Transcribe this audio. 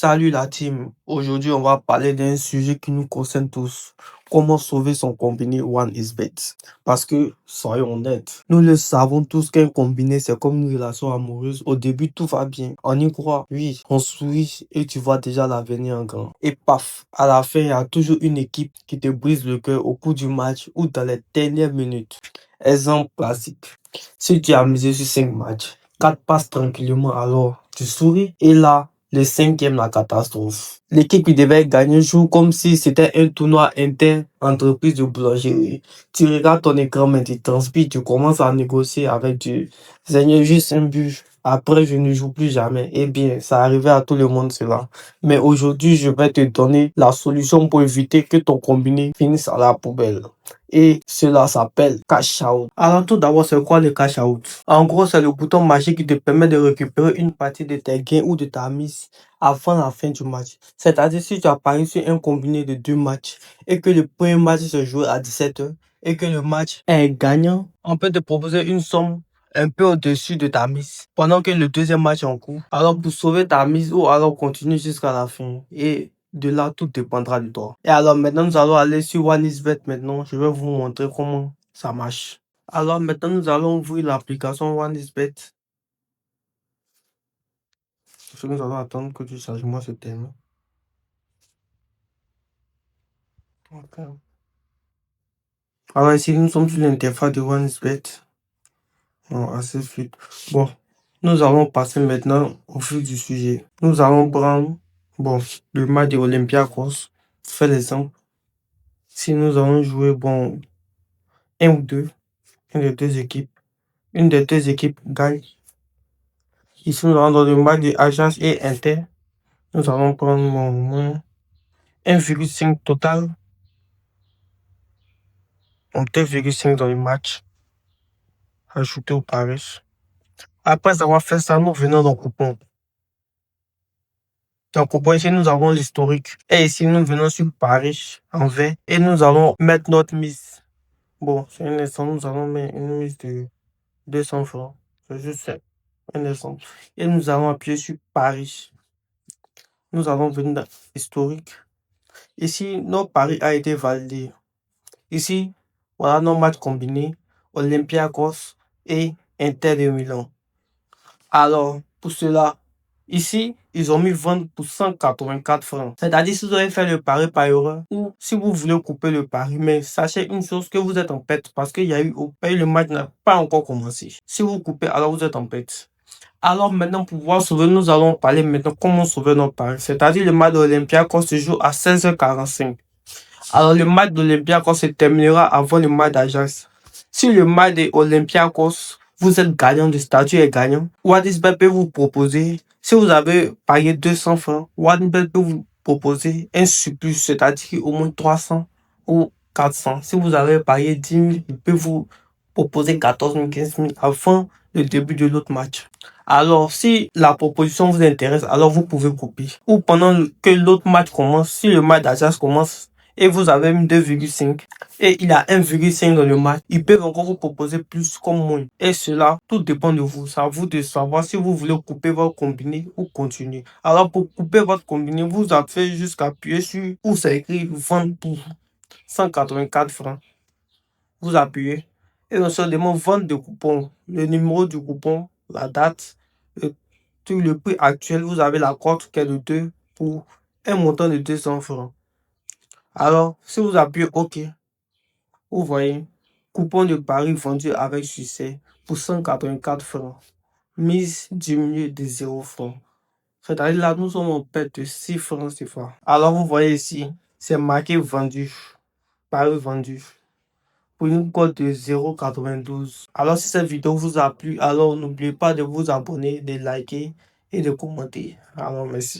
Salut la team, aujourd'hui on va parler d'un sujet qui nous concerne tous. Comment sauver son combiné OneXBet? Parce que, soyons honnêtes, nous le savons tous qu'un combiné c'est comme une relation amoureuse. Au début tout va bien, on y croit, oui, on sourit et tu vois déjà l'avenir en grand. Et paf, à la fin il y a toujours une équipe qui te brise le cœur au cours du match ou dans les dernières minutes. Exemple classique, si tu as misé sur 5 matchs, 4 passes tranquillement alors tu souris et là, le cinquième, la catastrophe. L'équipe qui devait gagner joue comme si c'était un tournoi inter-entreprise de boulangerie. Tu regardes ton écran, mais tu transpires, tu commences à négocier avec Dieu. Seigneur, juste un but. Après, je ne joue plus jamais. Eh bien, ça arrivait à tout le monde cela. Mais aujourd'hui, je vais te donner la solution pour éviter que ton combiné finisse à la poubelle. Et cela s'appelle cash out. Alors tout d'abord, c'est quoi le cash out? En gros, c'est le bouton magique qui te permet de récupérer une partie de tes gains ou de ta mise avant la fin du match. C'est-à-dire si tu as parié sur un combiné de 2 matchs et que le premier match se joue à 17h et que le match est gagnant, on peut te proposer une somme un peu au-dessus de ta mise pendant que le deuxième match est en cours. Alors pour sauver ta mise ou alors continue jusqu'à la fin. Et de là, tout dépendra de toi. Et alors maintenant, nous allons aller sur OneXBet maintenant. Je vais vous montrer comment ça marche. Alors maintenant, nous allons ouvrir l'application OneXBet. Nous allons attendre que le chargement se termine. Ok. Alors ici, nous sommes sur l'interface de OneXBet. Assez fluide. Bon, nous allons passer maintenant au fil du sujet. Nous allons prendre le match de Olympiakos. Fait l'exemple. Si nous allons jouer un ou deux, une des deux équipes, une des deux équipes gagne. Ici, nous allons dans le match de Ajax et Inter. Nous allons prendre moins 1,5 total. 2,5 dans le match. Ajouté au Paris. Après avoir fait ça, nous venons dans le coupon. Dans le coupon, ici, nous avons l'historique. Et ici, nous venons sur Paris en vert. Et nous allons mettre notre mise. Bon, c'est un exemple. Nous allons mettre une mise de 200 francs. C'est juste un exemple. Et nous allons appuyer sur Paris. Nous allons venir dans historique. Ici, notre pari a été validé. Ici, voilà nos matchs combinés, Olympiakos et Inter de Milan. Alors, pour cela, ici, ils ont mis vente pour 184 francs. C'est-à-dire, si vous avez fait le pari par erreur ou si vous voulez couper le pari, mais sachez une chose, que vous êtes en perte parce qu'il y a eu, le match n'a pas encore commencé. Si vous coupez, alors vous êtes en perte. Alors maintenant, pour pouvoir sauver, nous allons parler maintenant comment sauver notre pari. C'est-à-dire, le match de l'Olympiakos se joue à 16h45. Alors, le match d'Olympiakos se terminera avant le match d'Ajax. Si le match de Olympiakos, vous êtes gagnant, le statut est gagnant, OneXBet peut vous proposer, si vous avez payé 200 francs, OneXBet peut vous proposer un surplus, c'est-à-dire au moins 300 ou 400. Si vous avez payé 10 000, il peut vous proposer 14 000, 15 000 avant le début de l'autre match. Alors, si la proposition vous intéresse, alors vous pouvez couper. Ou pendant que l'autre match commence, si le match d'Ajax commence, et vous avez mis 2,5 et il a 1,5 dans le match, ils peuvent encore vous proposer plus comme moins. Et cela, tout dépend de vous. C'est à vous de savoir si vous voulez couper votre combiné ou continuer. Alors pour couper votre combiné, vous avez juste appuyer sur où c'est écrit vendre pour 184 francs. Vous appuyez et on se demande vente de coupon, le numéro du coupon, la date, le prix actuel. Vous avez la cote qui est de 2 pour un montant de 200 francs. Alors, si vous appuyez OK, vous voyez, coupon de pari vendu avec succès pour 184 francs. Mise diminuée de 0 francs. C'est-à-dire là, nous sommes en perte de 6 francs CFA. Alors, vous voyez ici, c'est marqué vendu, pari vendu, pour une cote de 0,92. Alors, si cette vidéo vous a plu, alors n'oubliez pas de vous abonner, de liker et de commenter. Alors, merci.